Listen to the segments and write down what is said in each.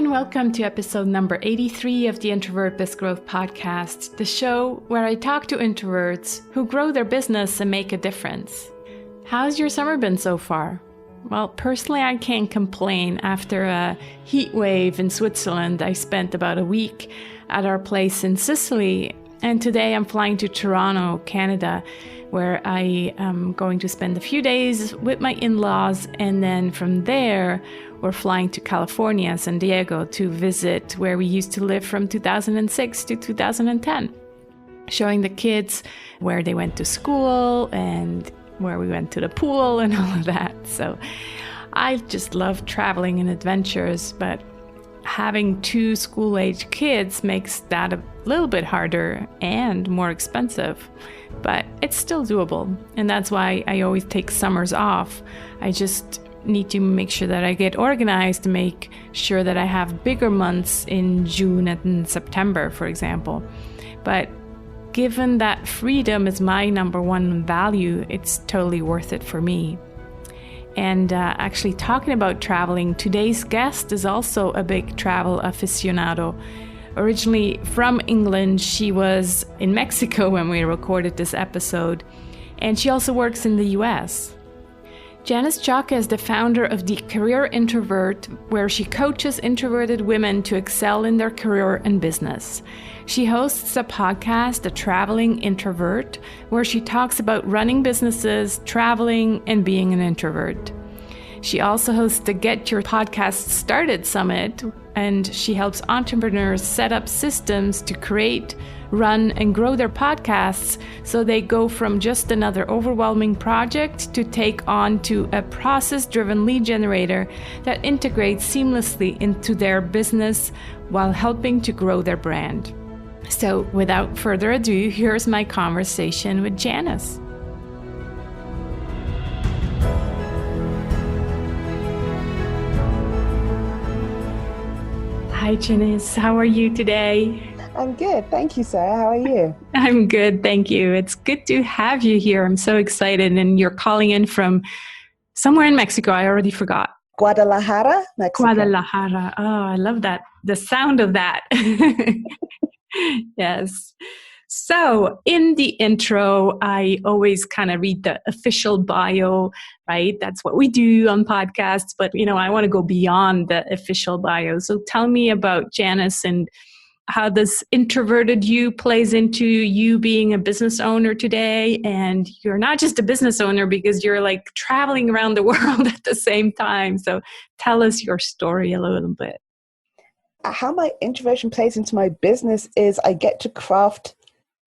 and welcome to episode number 83 of the Introvert Biz Growth Podcast, the show where I talk to introverts who grow their business and make a difference. How's your summer been so far? Well, personally, I can't complain. After a heat wave in Switzerland, I spent about a week at our place in Sicily, and today I'm flying to Toronto, Canada, where I am going to spend a few days with my in-laws, and then from there, we're flying to California, San Diego, to visit where we used to live from 2006 to 2010, showing the kids where they went to school and where we went to the pool and all of that. So I just love traveling and adventures, but having two school-age kids makes that a little bit harder and more expensive, but it's still doable. And that's why I always take summers off. I just need to make sure that I get organized to make sure that I have bigger months in June and in September, for example. But given that freedom is my number one value, it's totally worth it for me. And actually talking about traveling, today's guest is also a big travel aficionado. Originally from England, she was in Mexico when we recorded this episode, and she also works in the US. Janice Chaka is the founder of the Career Introvert, where she coaches introverted women to excel in their career and business. She hosts a podcast, The Traveling Introvert, where she talks about running businesses, traveling, and being an introvert. She also hosts the Get Your Podcast Started Summit, and she helps entrepreneurs set up systems to create, run, and grow their podcasts so they go from just another overwhelming project to take on to a process-driven lead generator that integrates seamlessly into their business while helping to grow their brand. So without further ado, here's my conversation with Janice. Hi, Janice. How are you today? I'm good. Thank you, Sarah. How are you? I'm good. Thank you. It's good to have you here. I'm so excited. And you're calling in from somewhere in Mexico. I already forgot. Guadalajara, Mexico. Guadalajara. Oh, I love that. The sound of that. Yes. So in the intro, I always kind of read the official bio, right? That's what we do on podcasts. But, I want to go beyond the official bio. So tell me about Janice and how this introverted you plays into you being a business owner today. And you're not just a business owner because you're like traveling around the world at the same time. So tell us your story a little bit. How my introversion plays into my business is I get to craft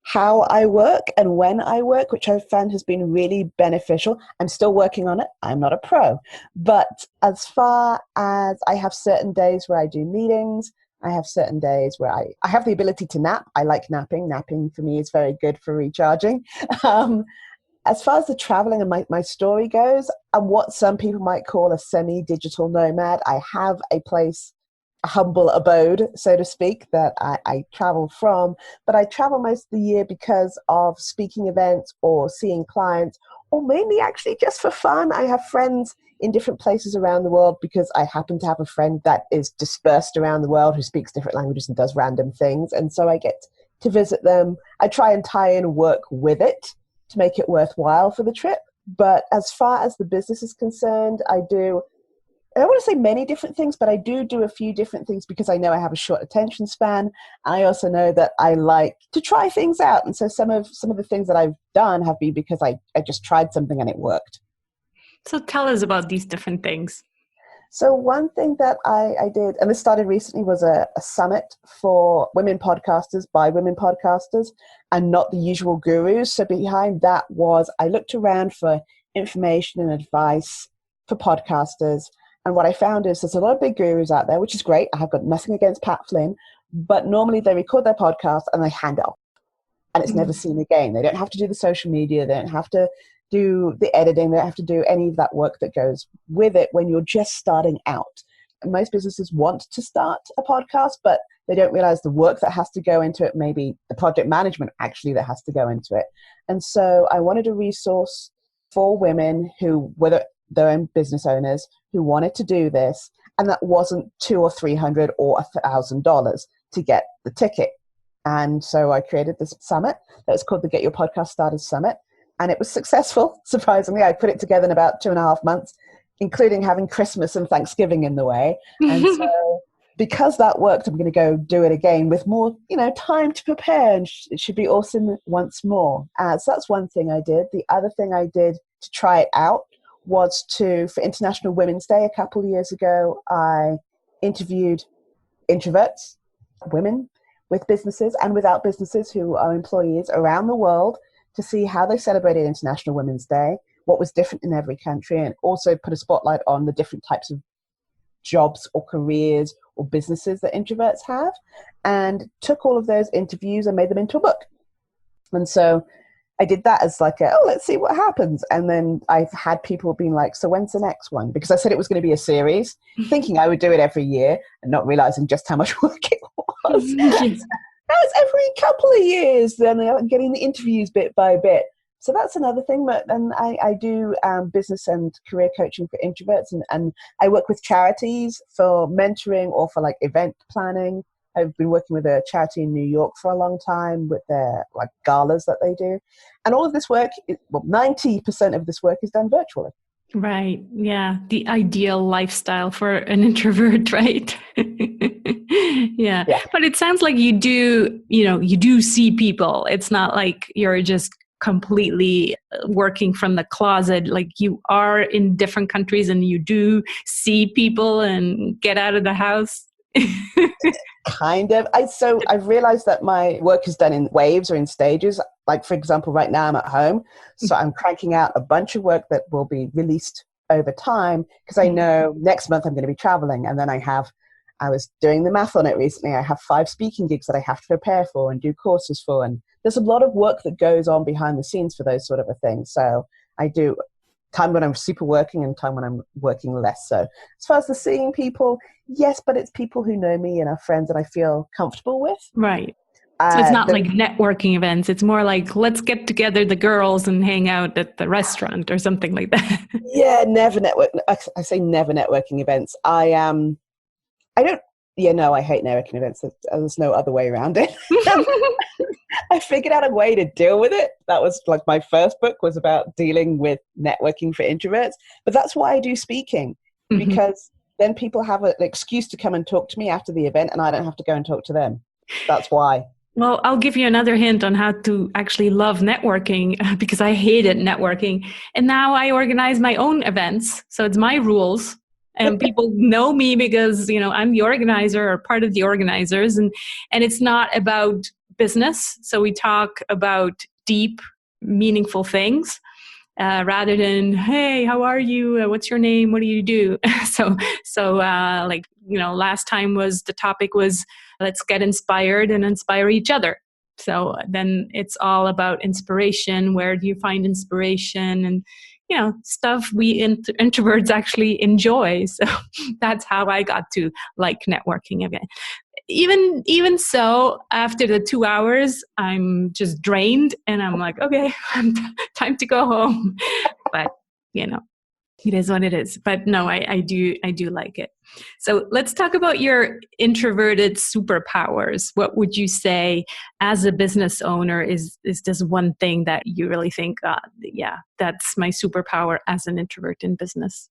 how I work and when I work, which I've found has been really beneficial. I'm still working on it. I'm not a pro. But as far as I have certain days where I do meetings, I have certain days where I have the ability to nap. I like napping. Napping for me is very good for recharging. As far as the traveling and my story goes, I'm what some people might call a semi-digital nomad. I have a place, a humble abode, so to speak, that I travel from. But I travel most of the year because of speaking events or seeing clients, or mainly actually just for fun. I have friends in different places around the world because I happen to have a friend that is dispersed around the world who speaks different languages and does random things. And so I get to visit them. I try and tie in work with it to make it worthwhile for the trip. But as far as the business is concerned, I don't want to say many different things, but I do a few different things because I know I have a short attention span. I also know that I like to try things out. And so some of the things that I've done have been because I just tried something and it worked. So tell us about these different things. So one thing that I did, and this started recently, was a summit for women podcasters by women podcasters and not the usual gurus. So behind that was I looked around for information and advice for podcasters. And what I found is there's a lot of big gurus out there, which is great. I have got nothing against Pat Flynn, but normally they record their podcast and they hand it off. And it's never seen again. They don't have to do the social media. They don't have to do the editing. They don't have to do any of that work that goes with it when you're just starting out. And most businesses want to start a podcast, but they don't realize the work that has to go into it, maybe the project management actually that has to go into it. And so I wanted a resource for women who, whether their own business owners, who wanted to do this And that wasn't $200 or $300 or $1,000 to get the ticket. And so I created this summit that was called the Get Your Podcast Started Summit. And it was successful, surprisingly. I put it together in about 2.5 months, including having Christmas and Thanksgiving in the way. And so because that worked, I'm going to go do it again with more, time to prepare. And it should be awesome once more. So that's one thing I did. The other thing I did to try it out was for International Women's Day a couple of years ago, I interviewed introverts, women with businesses and without businesses who are employees around the world to see how they celebrated International Women's Day, what was different in every country, and also put a spotlight on the different types of jobs or careers or businesses that introverts have, and took all of those interviews and made them into a book. And so I did that as like let's see what happens. And then I've had people being like, so when's the next one? Because I said it was going to be a series, thinking I would do it every year and not realizing just how much work it was. That's every couple of years, then getting the interviews bit by bit. So that's another thing. And I do business and career coaching for introverts, and I work with charities for mentoring or for like event planning. I've been working with a charity in New York for a long time with their like galas that they do. And all of this work, 90% of this work is done virtually. Right. Yeah. The ideal lifestyle for an introvert, right? Yeah. But it sounds like you do see people. It's not like you're just completely working from the closet. Like you are in different countries and you do see people and get out of the house. Kind of. I've realized that my work is done in waves or in stages. Like, for example, right now I'm at home. So I'm cranking out a bunch of work that will be released over time because I know next month I'm going to be traveling. And then I was doing the math on it recently. I have 5 speaking gigs that I have to prepare for and do courses for. And there's a lot of work that goes on behind the scenes for those sort of a thing. So I do time when I'm super working and time when I'm working less. So as far as the seeing people, yes, but it's people who know me and are friends that I feel comfortable with. Right. So it's not like networking events. It's more like, let's get together the girls and hang out at the restaurant or something like that. Yeah, never network. I say never networking events. I hate networking events. There's no other way around it. I figured out a way to deal with it. That was like my first book was about dealing with networking for introverts. But that's why I do speaking, because then people have an excuse to come and talk to me after the event and I don't have to go and talk to them. That's why. Well, I'll give you another hint on how to actually love networking because I hated networking. And now I organize my own events. So it's my rules. And people know me because, I'm the organizer or part of the organizers. And it's not about business. So we talk about deep, meaningful things rather than, hey, how are you? What's your name? What do you do? Last time the topic was let's get inspired and inspire each other. So then it's all about inspiration. Where do you find inspiration? And stuff we introverts actually enjoy. So that's how I got to like networking again. Even so, after the 2 hours, I'm just drained and I'm like, okay, time to go home. But, it is what it is. But no, I do like it. So let's talk about your introverted superpowers. What would you say as a business owner is this one thing that you really think, that's my superpower as an introvert in business?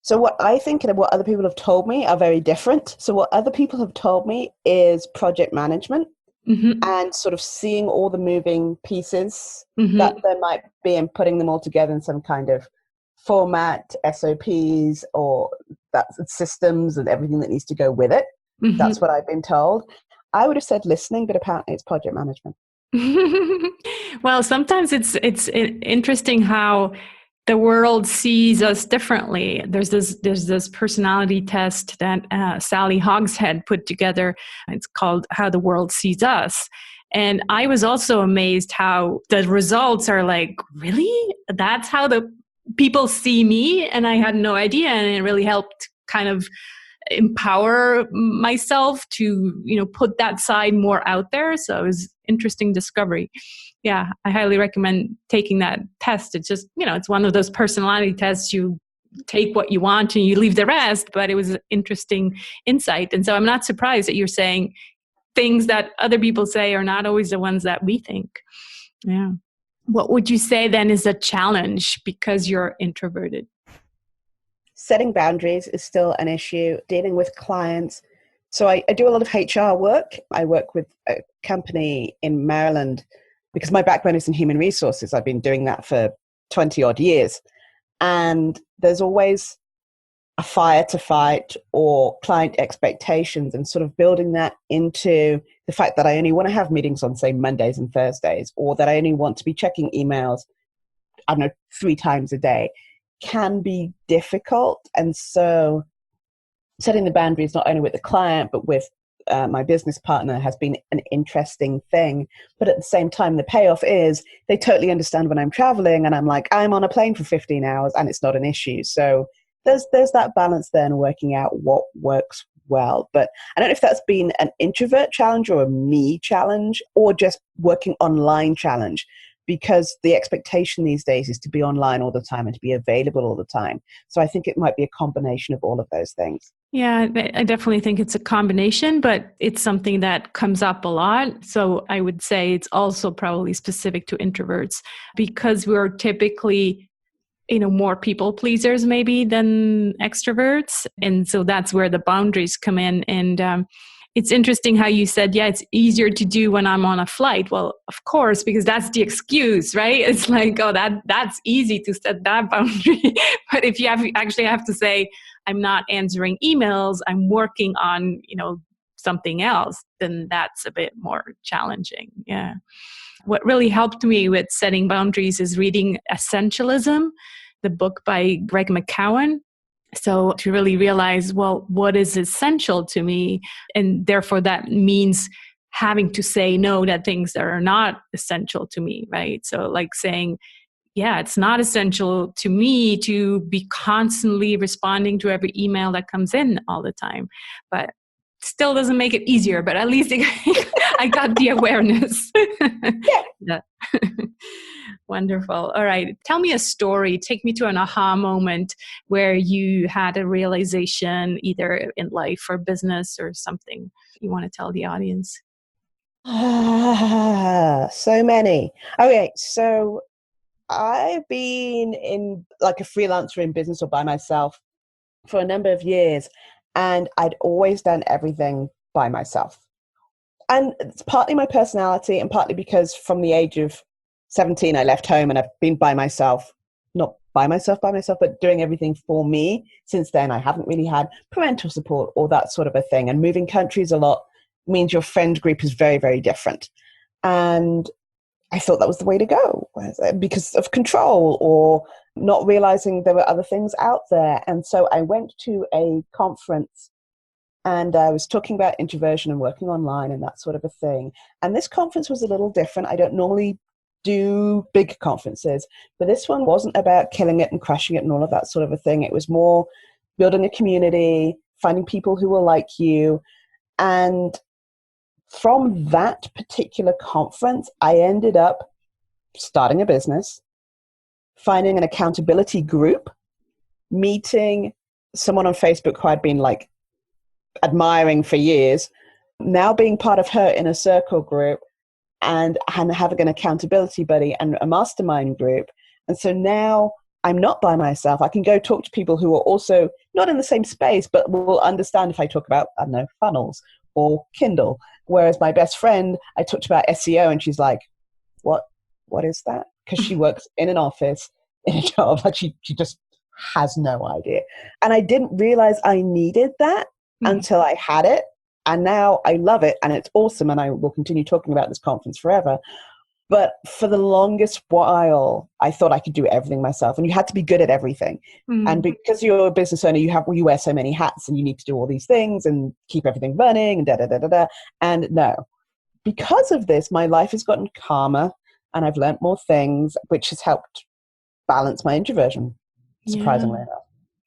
So what I think and what other people have told me are very different. So what other people have told me is project management and sort of seeing all the moving pieces that there might be and putting them all together in some kind of format, SOPs, or that's systems and everything that needs to go with it. That's what I've been told. I would have said listening, but apparently it's project management. Well, sometimes it's interesting how the world sees us differently. There's this personality test that Sally Hogshead put together. It's called How the World Sees Us. And I was also amazed how the results are like, really? That's how the people see me? And I had no idea. And it really helped kind of empower myself to, put that side more out there. So it was interesting discovery. Yeah, I highly recommend taking that test. It's just, it's one of those personality tests. You take what you want and you leave the rest. But it was an interesting insight. And so I'm not surprised that you're saying things that other people say are not always the ones that we think. Yeah. What would you say then is a challenge because you're introverted? Setting boundaries is still an issue. Dealing with clients. So I do a lot of HR work. I work with a company in Maryland because my background is in human resources. I've been doing that for 20 odd years. And there's always a fire to fight or client expectations, and sort of building that into the fact that I only want to have meetings on, say, Mondays and Thursdays, or that I only want to be checking emails, I don't know, 3 times a day, can be difficult. And so setting the boundaries not only with the client but with my business partner has been an interesting thing. But at the same time, the payoff is they totally understand when I'm traveling and I'm like, I'm on a plane for 15 hours and it's not an issue. So there's that balance there and working out what works well. But I don't know if that's been an introvert challenge or a me challenge or just working online challenge, because the expectation these days is to be online all the time and to be available all the time. So I think it might be a combination of all of those things. Yeah, I definitely think it's a combination, but it's something that comes up a lot. So I would say it's also probably specific to introverts because we're typically, more people pleasers maybe than extroverts. And so that's where the boundaries come in. And it's interesting how you said, yeah, it's easier to do when I'm on a flight. Well, of course, because that's the excuse, right? It's like, oh, that's easy to set that boundary. But if you actually have to say, I'm not answering emails, I'm working on, something else, then that's a bit more challenging. Yeah. What really helped me with setting boundaries is reading Essentialism, the book by Greg McKeown. So to really realize, well, what is essential to me? And therefore that means having to say no to things that are not essential to me, right? So like saying, yeah, it's not essential to me to be constantly responding to every email that comes in all the time. But still doesn't make it easier, but at least I got the awareness. Yeah. Wonderful. All right. Tell me a story. Take me to an aha moment where you had a realization either in life or business or something you want to tell the audience. So many. Okay. So I've been in like a freelancer in business or by myself for a number of years, and I'd always done everything by myself. And it's partly my personality and partly because from the age of 17, I left home and I've been by myself, not by myself, but doing everything for me. Since then, I haven't really had parental support or that sort of a thing. And moving countries a lot means your friend group is very, very different. And I thought that was the way to go because of control or not realizing there were other things out there. And so I went to a conference and I was talking about introversion and working online and that sort of a thing. And this conference was a little different. I don't normally do big conferences, but this one wasn't about killing it and crushing it and all of that sort of a thing. It was more building a community, finding people who will like you. And from that particular conference, I ended up starting a business, finding an accountability group, meeting someone on Facebook who I'd been like admiring for years, now being part of her inner circle group and having an accountability buddy and a mastermind group. And so now I'm not by myself. I can go talk to people who are also not in the same space, but will understand if I talk about, I don't know, funnels or Kindle. Whereas my best friend, I talked about SEO and she's like, what is that? Because she works in an office, in a job, like she just has no idea. And I didn't realize I needed that until I had it. And now I love it and it's awesome. And I will continue talking about this conference forever. But for the longest while, I thought I could do everything myself. And you had to be good at everything. And because you're a business owner, you wear so many hats and you need to do all these things and keep everything running and da-da-da-da-da. And no, because of this, my life has gotten calmer and I've learned more things, which has helped balance my introversion, surprisingly enough.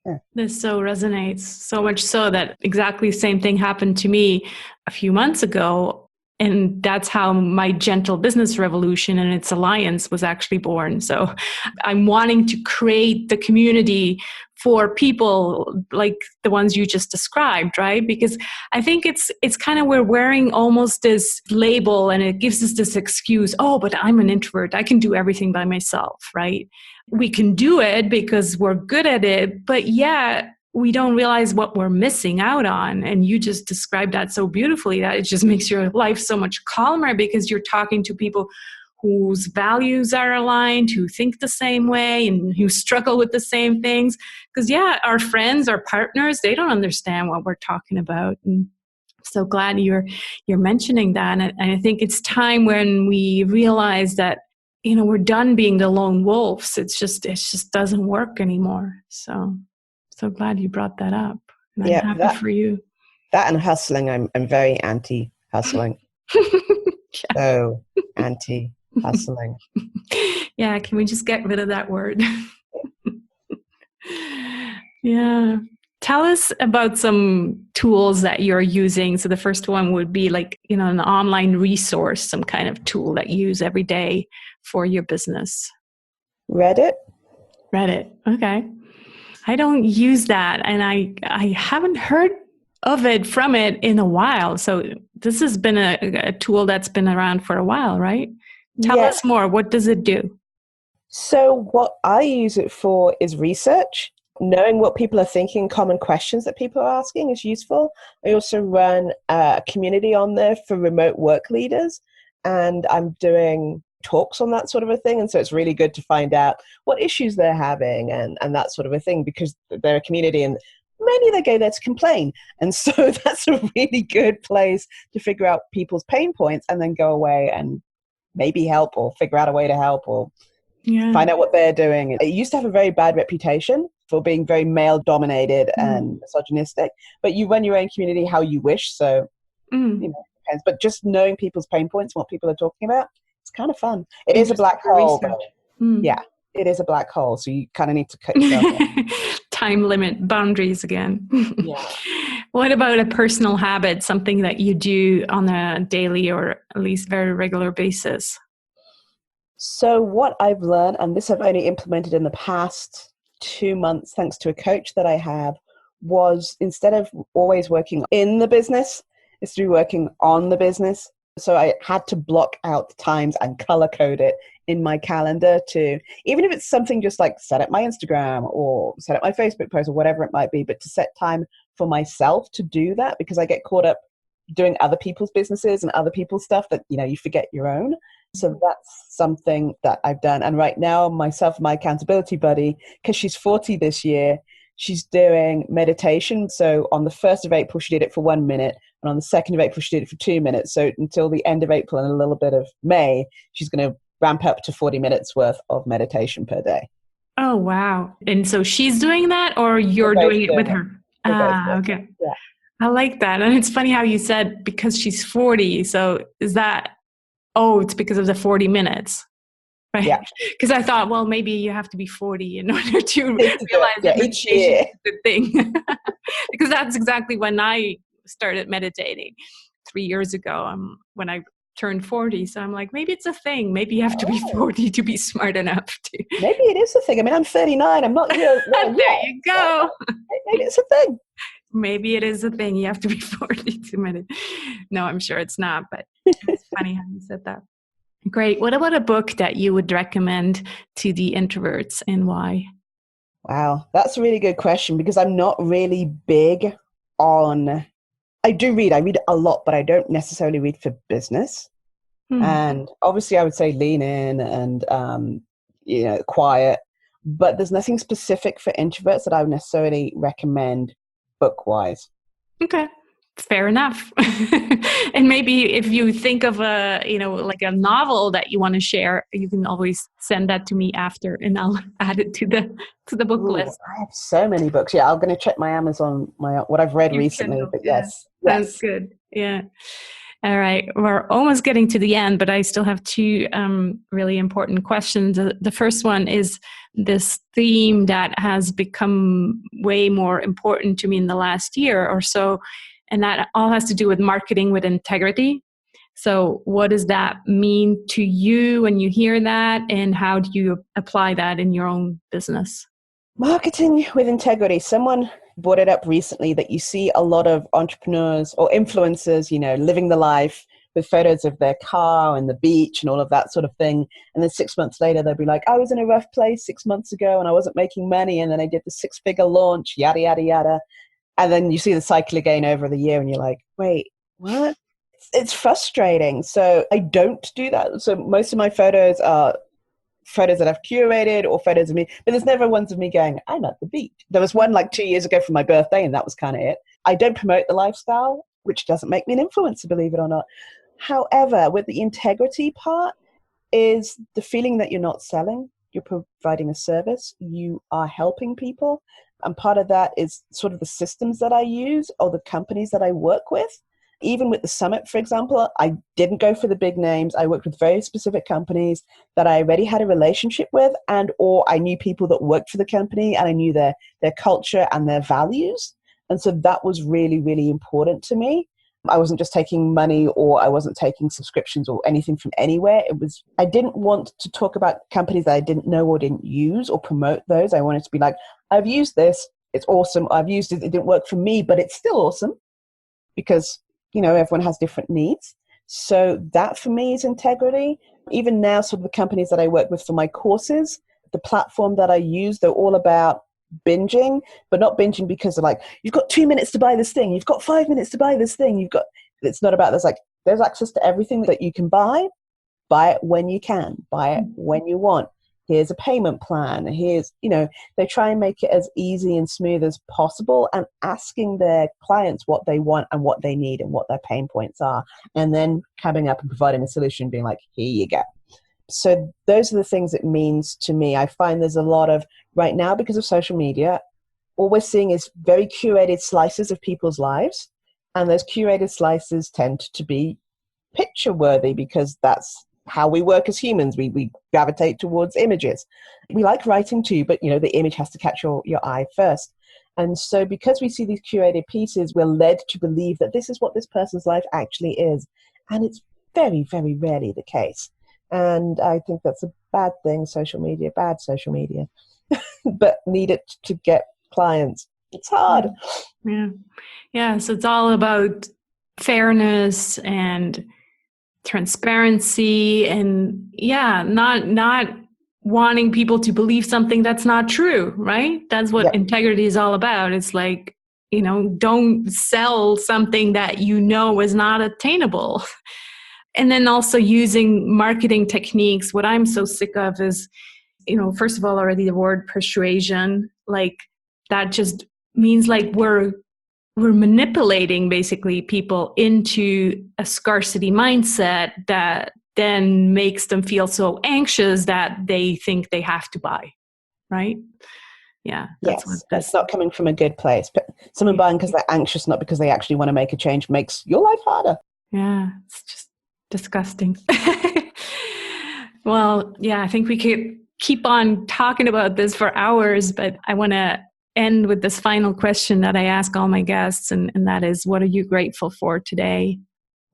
Yeah. This so resonates, so much so that exactly the same thing happened to me a few months ago. And that's how my Gentle Business Revolution and its alliance was actually born. So I'm wanting to create the community for people like the ones you just described, right? Because I think it's kind of, we're wearing almost this label, and it gives us this excuse, oh, but I'm an introvert, I can do everything by myself, right? We can do it because we're good at it, but yeah, we don't realize what we're missing out on. And you just described that so beautifully that it just makes your life so much calmer, because you're talking to people whose values are aligned, who think the same way, and who struggle with the same things. Because yeah, our friends, our partners, they don't understand what we're talking about. And so glad you're mentioning that. And I think it's time when we realize that, we're done being the lone wolves. It just doesn't work anymore. So glad you brought that up. And I'm happy for you. That and hustling, I'm very anti-hustling. So anti-hustling. Yeah, can we just get rid of that word? Yeah. Tell us about some tools that you're using. So the first one would be like, an online resource, some kind of tool that you use every day for your business. Reddit. Okay. I don't use that, and I haven't heard of it from it in a while. So this has been a tool that's been around for a while, right? Tell us more. What does it do? So what I use it for is research. Knowing what people are thinking, common questions that people are asking is useful. I also run a community on there for remote work leaders, and I'm doing talks on that sort of a thing. And so it's really good to find out what issues they're having and that sort of a thing, because they're a community and many of them go there to complain. And so that's a really good place to figure out people's pain points and then go away and maybe help or figure out a way to help or find out what they're doing. It used to have a very bad reputation for being very male dominated and misogynistic, but you run your own community how you wish. So, it depends. But just knowing people's pain points and what people are talking about, it's kind of fun. It is a black hole, though. Yeah, it is a black hole. So you kind of need to cut yourself off. Time limit, boundaries again. Yeah. What about a personal habit, something that you do on a daily or at least very regular basis? So what I've learned, and this I've only implemented in the past 2 months, thanks to a coach that I have, was instead of always working in the business, it's through working on the business. So I had to block out times and color code it in my calendar to, even if it's something just like set up my Instagram or set up my Facebook post or whatever it might be, but to set time for myself to do that, because I get caught up doing other people's businesses and other people's stuff that, you forget your own. So that's something that I've done. And right now, myself, my accountability buddy, because she's 40 this year, she's doing meditation. So on the 1st of April, she did it for 1 minute. And on the 2nd of April, she did it for 2 minutes. So until the end of April and a little bit of May, she's going to ramp up to 40 minutes worth of meditation per day. Oh, wow. And so she's doing that, or you're doing it with her? Okay. Yeah. I like that. And it's funny how you said because she's 40. So is that, it's because of the 40 minutes? Right? Yeah. Because I thought, well, maybe you have to be 40 in order to realize that meditation is a good thing. Because that's exactly when I started meditating 3 years ago, when I turned 40. So I'm like, maybe it's a thing. Maybe you have to be 40 to be smart enough to. Maybe it is a thing. I mean, I'm 39. I'm not here. There you go. Maybe it's a thing. Maybe it is a thing. You have to be 40 to meditate. No, I'm sure it's not, but it's funny how you said that. Great. What about a book that you would recommend to the introverts, and why? Wow, that's a really good question, because I'm not really big on, I read a lot, but I don't necessarily read for business. And obviously I would say lean in and, quiet, but there's nothing specific for introverts that I would necessarily recommend book-wise. Okay. Fair enough. And maybe if you think of like a novel that you want to share, you can always send that to me after, and I'll add it to the book list. I have so many books. Yeah, I'm going to check my Amazon, what I've read recently. But yes, that's good. Yeah. All right. We're almost getting to the end, but I still have two really important questions. The first one is this theme that has become way more important to me in the last year or so. And that all has to do with marketing with integrity. So what does that mean to you when you hear that? And how do you apply that in your own business? Marketing with integrity. Someone brought it up recently that you see a lot of entrepreneurs or influencers, living the life with photos of their car and the beach and all of that sort of thing. And then 6 months later, they'll be like, I was in a rough place 6 months ago and I wasn't making money. And then I did the 6-figure launch, yada, yada, yada. And then you see the cycle again over the year and you're like, wait, what? It's frustrating. So I don't do that. So most of my photos are photos that I've curated or photos of me, but there's never ones of me going, I'm at the beach. There was one like 2 years ago for my birthday and that was kind of it. I don't promote the lifestyle, which doesn't make me an influencer, believe it or not. However, with the integrity part is the feeling that you're not selling, you're providing a service, you are helping people. And part of that is sort of the systems that I use or the companies that I work with. Even with the summit, for example, I didn't go for the big names. I worked with very specific companies that I already had a relationship with, and or I knew people that worked for the company and I knew their culture and their values. And so that was really, really important to me. I wasn't just taking money or I wasn't taking subscriptions or anything from anywhere. I didn't want to talk about companies that I didn't know or didn't use or promote those. I wanted to be like, I've used this. It's awesome. I've used it. It didn't work for me, but it's still awesome because everyone has different needs. So that for me is integrity. Even now, sort of the companies that I work with for my courses, the platform that I use, they're all about binging, but not binging because they're like, you've got 2 minutes to buy this thing. You've got 5 minutes to buy this thing. It's not about, there's access to everything that you can buy it when you can, buy it when you want. Here's a payment plan. They try and make it as easy and smooth as possible and asking their clients what they want and what they need and what their pain points are. And then coming up and providing a solution, being like, here you go. So those are the things it means to me. I find there's a lot of, right now, because of social media, all we're seeing is very curated slices of people's lives. And those curated slices tend to be picture worthy because that's how we work as humans. We gravitate towards images. We like writing too, but the image has to catch your eye first. And so because we see these curated pieces, we're led to believe that this is what this person's life actually is. And it's very, very rarely the case. And I think that's a bad thing, bad social media, but need it to get clients. It's hard. Yeah. So it's all about fairness and transparency and not wanting people to believe something that's not true, right? That's what integrity is all about. It's like, don't sell something that is not attainable. And then also using marketing techniques. What I'm so sick of is, first of all, already the word persuasion, like that just means like we're manipulating basically people into a scarcity mindset that then makes them feel so anxious that they think they have to buy, right? Yeah. That's not coming from a good place. But someone buying because they're anxious, not because they actually want to make a change, makes your life harder. Yeah, it's just disgusting. Well, yeah, I think we could keep on talking about this for hours, but I want to end with this final question that I ask all my guests, and that is, what are you grateful for today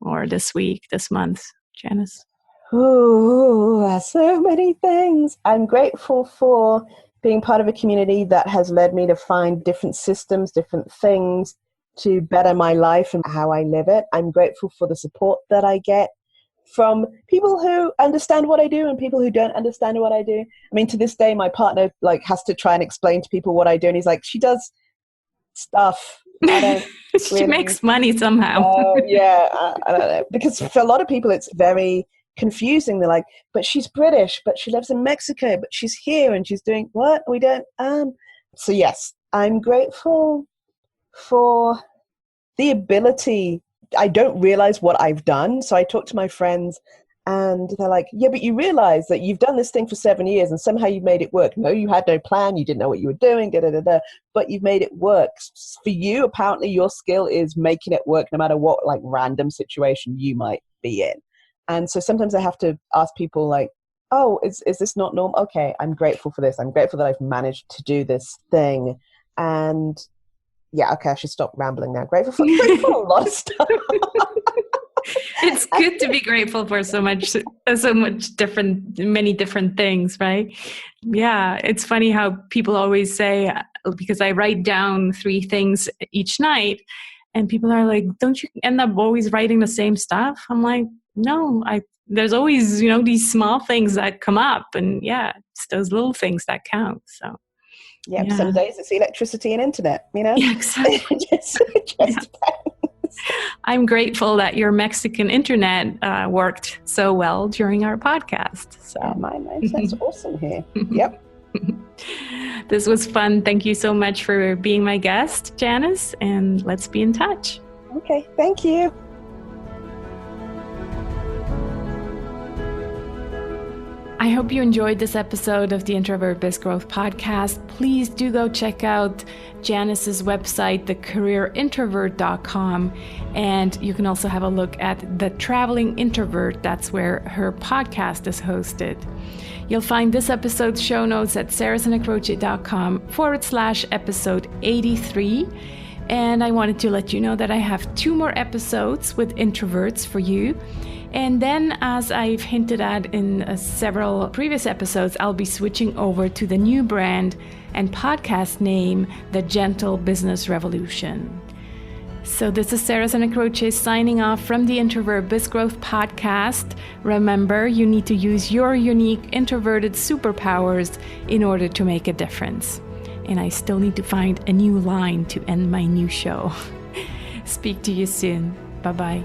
or this week, this month, Janice? Oh, so many things. I'm grateful for being part of a community that has led me to find different systems, different things to better my life and how I live it. I'm grateful for the support that I get from people who understand what I do and people who don't understand what I do. I mean, to this day, my partner has to try and explain to people what I do. And he's like, she does stuff. I don't She makes money somehow. I don't know. Because for a lot of people, it's very confusing. They're like, but she's British, but she lives in Mexico, but she's here and she's doing what? We don't. So yes, I'm grateful for the ability. I don't realize what I've done. So I talk to my friends and they're like, yeah, but you realize that you've done this thing for 7 years and somehow you've made it work. No, you had no plan. You didn't know what you were doing, but you've made it work. For you, apparently your skill is making it work no matter what random situation you might be in. And so sometimes I have to ask people like, oh, is this not normal? Okay, I'm grateful for this. I'm grateful that I've managed to do this thing. And yeah, okay, I should stop rambling now. Grateful for a lot of stuff. It's good to be grateful for so much different, many different things, right? Yeah, it's funny how people always say, because I write down 3 things each night, and people are like, don't you end up always writing the same stuff? I'm like, no, there's always, these small things that come up, and yeah, it's those little things that count. So Yep, yeah. Some days it's electricity and internet, Yeah, exactly. just depends. I'm grateful that your Mexican internet worked so well during our podcast. So That's awesome here. Yep. This was fun. Thank you so much for being my guest, Janice, and let's be in touch. Okay, thank you. I hope you enjoyed this episode of the Introvert Biz Growth Podcast. Please do go check out Janice's website, thecareerintrovert.com. And you can also have a look at the Traveling Introvert. That's where her podcast is hosted. You'll find this episode's show notes at sarahsanacroce.com/episode 83. And I wanted to let you know that I have 2 more episodes with introverts for you. And then, as I've hinted at in several previous episodes, I'll be switching over to the new brand and podcast name, The Gentle Business Revolution. So this is Sarah Sanacroce signing off from the Introvert Biz Growth Podcast. Remember, you need to use your unique introverted superpowers in order to make a difference. And I still need to find a new line to end my new show. Speak to you soon. Bye-bye.